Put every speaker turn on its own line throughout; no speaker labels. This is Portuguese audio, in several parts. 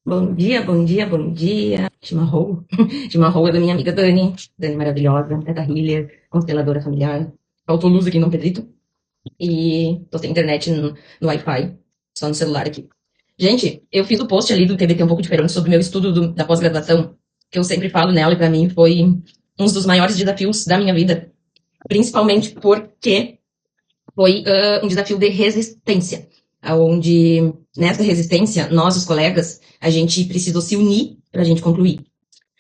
Bom dia, bom dia, bom dia. Chimarrão. Chimarrão é da minha amiga Dani. Dani maravilhosa, Teta Healer, consteladora familiar. Faltou luz aqui no Pedrito. E tô sem internet no Wi-Fi, só no celular aqui. Gente, eu fiz o post ali do TBT um pouco diferente sobre o meu estudo da pós-graduação, que eu sempre falo nela, e pra mim foi um dos maiores desafios da minha vida. Principalmente porque foi um desafio de resistência, onde nessa resistência, nós, os colegas, a gente precisou se unir para a gente concluir.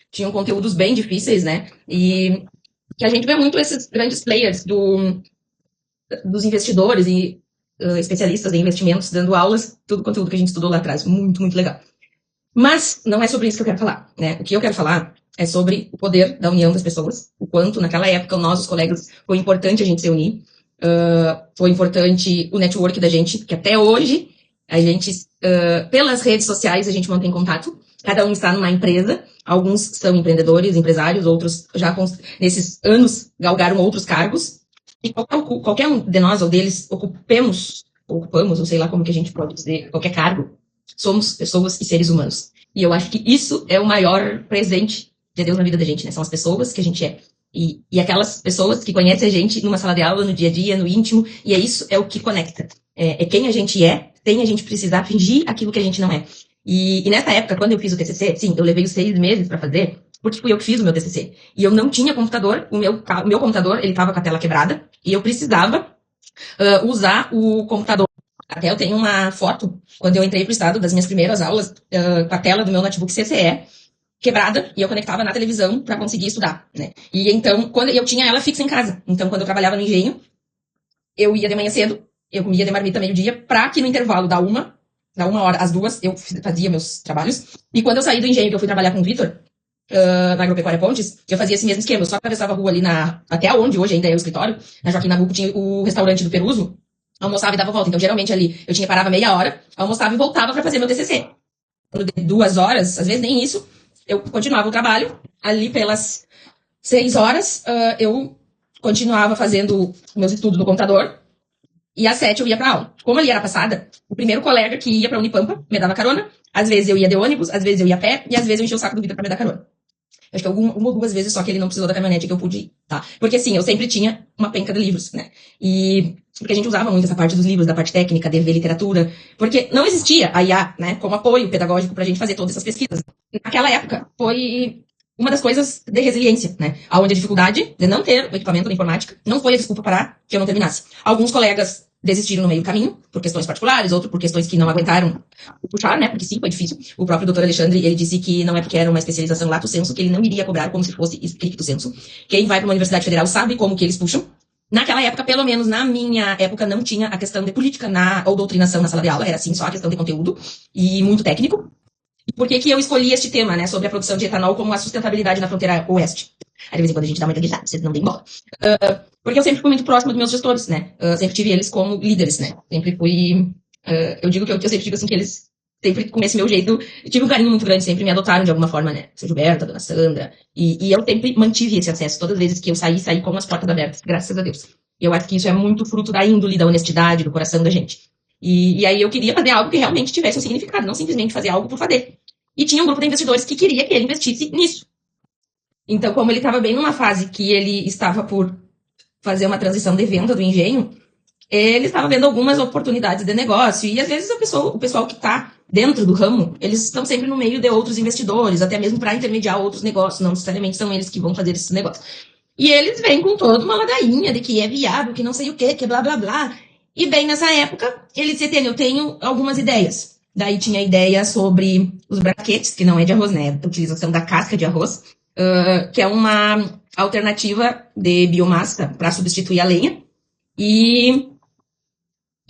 Tinham conteúdos bem difíceis, né? E que a gente vê muito esses grandes players dos investidores e especialistas em investimentos dando aulas, tudo conteúdo que a gente estudou lá atrás. Muito, muito legal. Mas não é sobre isso que eu quero falar, né? O que eu quero falar é sobre o poder da união das pessoas, o quanto naquela época nós, os colegas, foi importante a gente se unir, foi importante o network da gente, que até hoje a gente, pelas redes sociais, a gente mantém contato. Cada um está numa empresa, alguns são empreendedores, empresários, outros já nesses anos galgaram outros cargos. E qualquer um de nós ou deles ocupamos, ou sei lá como que a gente pode dizer, qualquer cargo, somos pessoas e seres humanos. E eu acho que isso é o maior presente de Deus na vida da gente, né? São as pessoas que a gente é. E aquelas pessoas que conhecem a gente numa sala de aula, no dia a dia, no íntimo, e é isso, é o que conecta. É quem a gente é, sem a gente precisar fingir aquilo que a gente não é. E nessa época, quando eu fiz o TCC, sim, eu levei os 6 meses para fazer, porque fui eu que fiz o meu TCC. E eu não tinha computador, o meu computador, ele tava com a tela quebrada, e eu precisava usar o computador. Até eu tenho uma foto, quando eu entrei pro estado, das minhas primeiras aulas, com a tela do meu notebook CCE, quebrada, e eu conectava na televisão para conseguir estudar, né? E então, quando eu tinha ela fixa em casa. Então, quando eu trabalhava no engenho, eu ia de manhã cedo, eu comia de marmita meio-dia, para que no intervalo da uma hora às 2, eu fazia meus trabalhos. E quando eu saí do engenho, que eu fui trabalhar com o Vitor, na Agropecuária Pontes, eu fazia esse mesmo esquema. Eu só atravessava a rua ali até onde hoje ainda é o escritório, na Joaquim Nabuco tinha o restaurante do Peruso, almoçava e dava volta. Então, geralmente ali, parava meia hora, almoçava e voltava para fazer meu TCC. De 2 horas, às vezes nem isso, eu continuava o trabalho. Ali pelas 6 horas, eu continuava fazendo meus estudos no computador. E às 7 eu ia pra aula. Como ali era passada, o primeiro colega que ia pra Unipampa me dava carona. Às vezes eu ia de ônibus, às vezes eu ia a pé, e às vezes eu enchia o saco do Vitor pra me dar carona. Acho que uma ou duas vezes só que ele não precisou da caminhonete que eu pude ir, tá? Porque assim, eu sempre tinha uma penca de livros, né? E porque a gente usava muito essa parte dos livros, da parte técnica, de ver literatura, porque não existia a IA, né, como apoio pedagógico pra gente fazer todas essas pesquisas. Naquela época, foi uma das coisas de resiliência, né? Onde a dificuldade de não ter o equipamento da informática não foi a desculpa para que eu não terminasse. Alguns colegas desistiram no meio do caminho, por questões particulares, outros por questões que não aguentaram puxar, né? Porque sim, foi difícil. O próprio doutor Alexandre, ele disse que não é porque era uma especialização lato sensu que ele não iria cobrar como se fosse stricto sensu. Quem vai para uma universidade federal sabe como que eles puxam. Naquela época, pelo menos na minha época, não tinha a questão de política ou doutrinação na sala de aula, era assim só a questão de conteúdo e muito técnico. E por que que eu escolhi este tema, né, sobre a produção de etanol como a sustentabilidade na fronteira oeste? Aí de vez em quando a gente dá uma gaguejada, vocês não deem bola. Porque eu sempre fui muito próximo dos meus gestores, né? Sempre tive eles como líderes, né? Sempre fui. Eu digo que eu sempre digo assim que eles sempre com esse meu jeito, eu tive um carinho muito grande, sempre me adotaram de alguma forma, né? Seu Gilberto, a dona Sandra. E eu sempre mantive esse acesso. Todas as vezes que eu saí com as portas abertas, graças a Deus. E eu acho que isso é muito fruto da índole, da honestidade, do coração da gente. E aí eu queria fazer algo que realmente tivesse um significado, não simplesmente fazer algo por fazer. E tinha um grupo de investidores que queria que ele investisse nisso. Então, como ele estava bem numa fase que ele estava por fazer uma transição de venda do engenho, ele estava vendo algumas oportunidades de negócio. E às vezes o pessoal que está dentro do ramo, eles estão sempre no meio de outros investidores, até mesmo para intermediar outros negócios. Não necessariamente são eles que vão fazer esses negócios. E eles vêm com toda uma ladainha de que é viável, que não sei o quê, que blá blá blá. E bem nessa época, ele disse: eu tenho algumas ideias. Daí tinha a ideia sobre os braquetes, que não é de arroz, né? A utilização da casca de arroz, que é uma alternativa de biomassa para substituir a lenha. E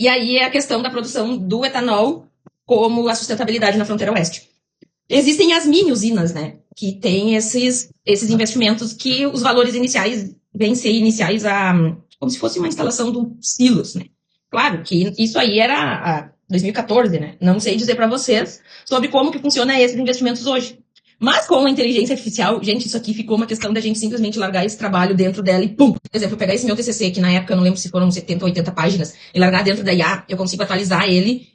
aí é a questão da produção do etanol como a sustentabilidade na fronteira oeste. Existem as mini usinas, né? Que tem esses investimentos que os valores iniciais vêm ser iniciais como se fosse uma instalação de silos, né? Claro que isso aí era 2014, né? Não sei dizer para vocês sobre como que funciona esses investimentos hoje. Mas com a inteligência artificial, gente, isso aqui ficou uma questão da gente simplesmente largar esse trabalho dentro dela e pum! Por exemplo, pegar esse meu TCC, que na época eu não lembro se foram 70 ou 80 páginas, e largar dentro da IA, eu consigo atualizar ele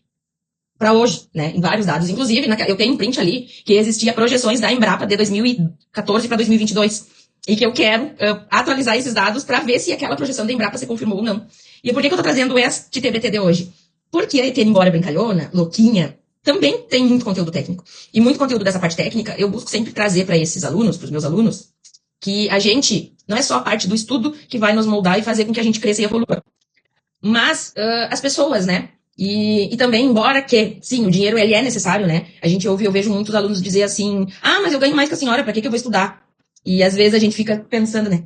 para hoje, né, em vários dados. Inclusive, eu tenho um print ali que existia projeções da Embrapa de 2014 para 2022 e que eu quero atualizar esses dados para ver se aquela projeção da Embrapa se confirmou ou não. E por que eu tô trazendo este TBT de hoje? Porque a ET, embora brincalhona, louquinha, também tem muito conteúdo técnico. E muito conteúdo dessa parte técnica eu busco sempre trazer para esses alunos, para os meus alunos, que a gente, não é só a parte do estudo que vai nos moldar e fazer com que a gente cresça e evolua, mas as pessoas, né? E também, embora que, sim, o dinheiro ele é necessário, né? A gente ouve, eu vejo muitos alunos dizer assim, ah, mas eu ganho mais que a senhora, para que eu vou estudar? E às vezes a gente fica pensando, né?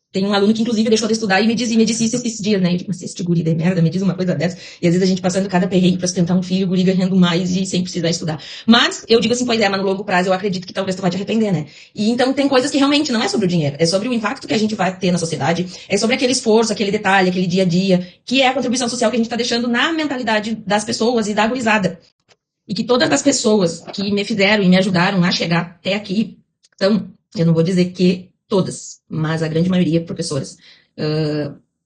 Tem um aluno que, inclusive, deixou de estudar e me disse isso esses dias, né? Eu digo, mas esse guri de merda me diz uma coisa dessa. E às vezes a gente passando cada perrengue pra sustentar um filho, o guri ganhando mais e sem precisar estudar. Mas eu digo assim, pois é, mas no longo prazo eu acredito que talvez tu vai te arrepender, né? E então tem coisas que realmente não é sobre o dinheiro, é sobre o impacto que a gente vai ter na sociedade, é sobre aquele esforço, aquele detalhe, aquele dia a dia, que é a contribuição social que a gente tá deixando na mentalidade das pessoas e da gurizada. E que todas as pessoas que me fizeram e me ajudaram a chegar até aqui, então, eu não vou dizer que todas, mas a grande maioria professoras,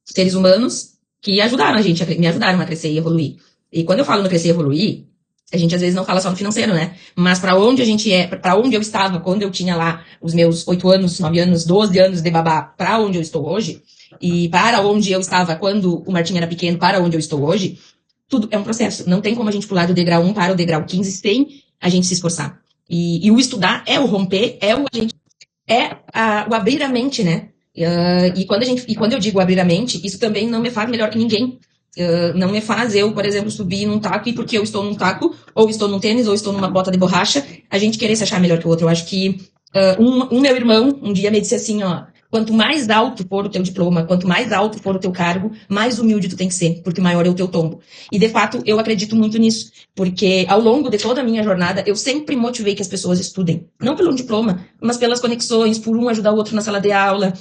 seres humanos que ajudaram a gente, me ajudaram a crescer e evoluir. E quando eu falo no crescer e evoluir, a gente às vezes não fala só no financeiro, né? Mas para onde a gente para onde eu estava quando eu tinha lá os meus 8 anos, 9 anos, 12 anos de babá, para onde eu estou hoje, e para onde eu estava quando o Martim era pequeno, para onde eu estou hoje, tudo é um processo. Não tem como a gente pular do degrau 1 para o degrau 15 sem a gente se esforçar. E o estudar é o romper, o abrir a mente, né? E quando eu digo abrir a mente, isso também não me faz melhor que ninguém. Não me faz eu, por exemplo, subir num taco e porque eu estou num taco, ou estou num tênis, ou estou numa bota de borracha, a gente querer se achar melhor que o outro. Eu acho que um meu irmão um dia me disse assim, ó, quanto mais alto for o teu diploma, quanto mais alto for o teu cargo, mais humilde tu tem que ser, porque maior é o teu tombo. E de fato, eu acredito muito nisso, porque ao longo de toda a minha jornada, eu sempre motivei que as pessoas estudem. Não pelo diploma, mas pelas conexões, por um ajudar o outro na sala de aula,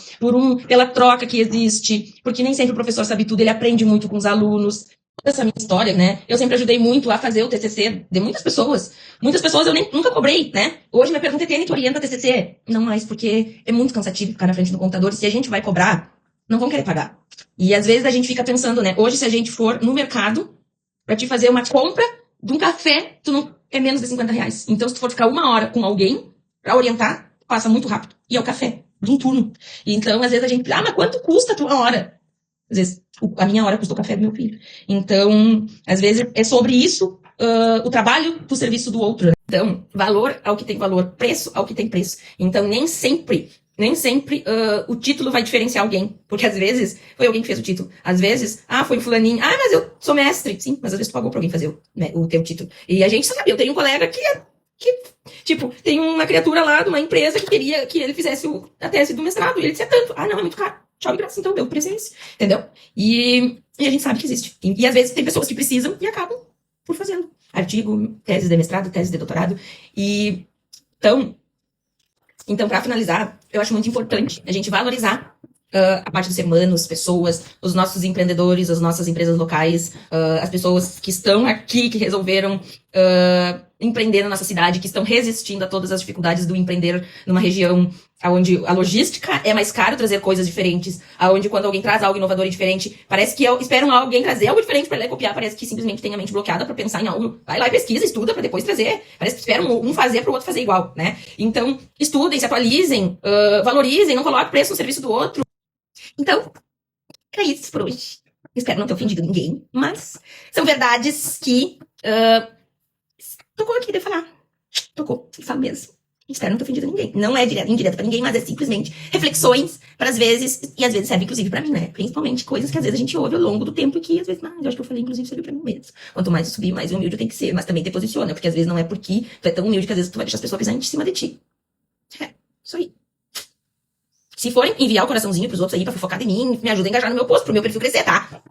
pela troca que existe, porque nem sempre o professor sabe tudo, ele aprende muito com os alunos. Essa minha história, né? Eu sempre ajudei muito a fazer o TCC de muitas pessoas. Muitas pessoas eu nunca cobrei, né? Hoje me pergunta, Tene, tu orienta TCC? Não mais, porque é muito cansativo ficar na frente do computador. Se a gente vai cobrar, não vão querer pagar. E às vezes a gente fica pensando, né? Hoje, se a gente for no mercado pra te fazer uma compra de um café, tu não é menos de R$ 50. Então, se tu for ficar 1 hora com alguém pra orientar, passa muito rápido. E é o café, de um turno. E então, às vezes a gente, mas quanto custa a tua hora? Às vezes, a minha hora custou o café do meu filho. Então, às vezes, é sobre isso, o trabalho do serviço do outro. Né? Então, valor ao que tem valor, preço ao que tem preço. Então, nem sempre o título vai diferenciar alguém. Porque, às vezes, foi alguém que fez o título. Às vezes, foi o fulaninho. Mas eu sou mestre. Sim, mas às vezes tu pagou pra alguém fazer o teu título. E a gente sabe, eu tenho um colega que tipo, tem uma criatura lá de uma empresa que queria que ele fizesse a tese do mestrado. E ele disse, é tanto. Não, é muito caro. Tchau, graça, então, deu o preço é esse. Entendeu? E a gente sabe que existe. E às vezes tem pessoas que precisam e acabam por fazendo. Artigo, tese de mestrado, tese de doutorado. E então, para finalizar, eu acho muito importante a gente valorizar a parte dos seres humanos, pessoas, os nossos empreendedores, as nossas empresas locais, as pessoas que estão aqui, que resolveram empreender na nossa cidade, que estão resistindo a todas as dificuldades do empreender numa região onde a logística é mais caro trazer coisas diferentes, onde quando alguém traz algo inovador e diferente, parece que esperam alguém trazer algo diferente para ele copiar, parece que simplesmente tem a mente bloqueada para pensar em algo, vai lá e pesquisa, estuda para depois trazer, parece que esperam um fazer para o outro fazer igual, né? Então, estudem, se atualizem, valorizem, não coloquem preço no serviço do outro. Então, é isso por hoje. Espero não ter ofendido ninguém, mas são verdades que tocou aqui de falar. Tocou, falo mesmo. Espero não ter ofendido ninguém. Não é indireto pra ninguém, mas é simplesmente reflexões para às vezes, e às vezes serve inclusive pra mim, né? Principalmente coisas que às vezes a gente ouve ao longo do tempo e que às vezes, eu acho que eu falei inclusive serviu pra mim mesmo. Quanto mais eu subir, mais humilde eu tenho que ser, mas também te posiciona, porque às vezes não é porque tu é tão humilde que às vezes tu vai deixar as pessoas pisando em cima de ti. Isso aí. Se forem enviar o coraçãozinho pros outros aí pra fofocar em mim, me ajuda a engajar no meu post, pro meu perfil crescer, tá?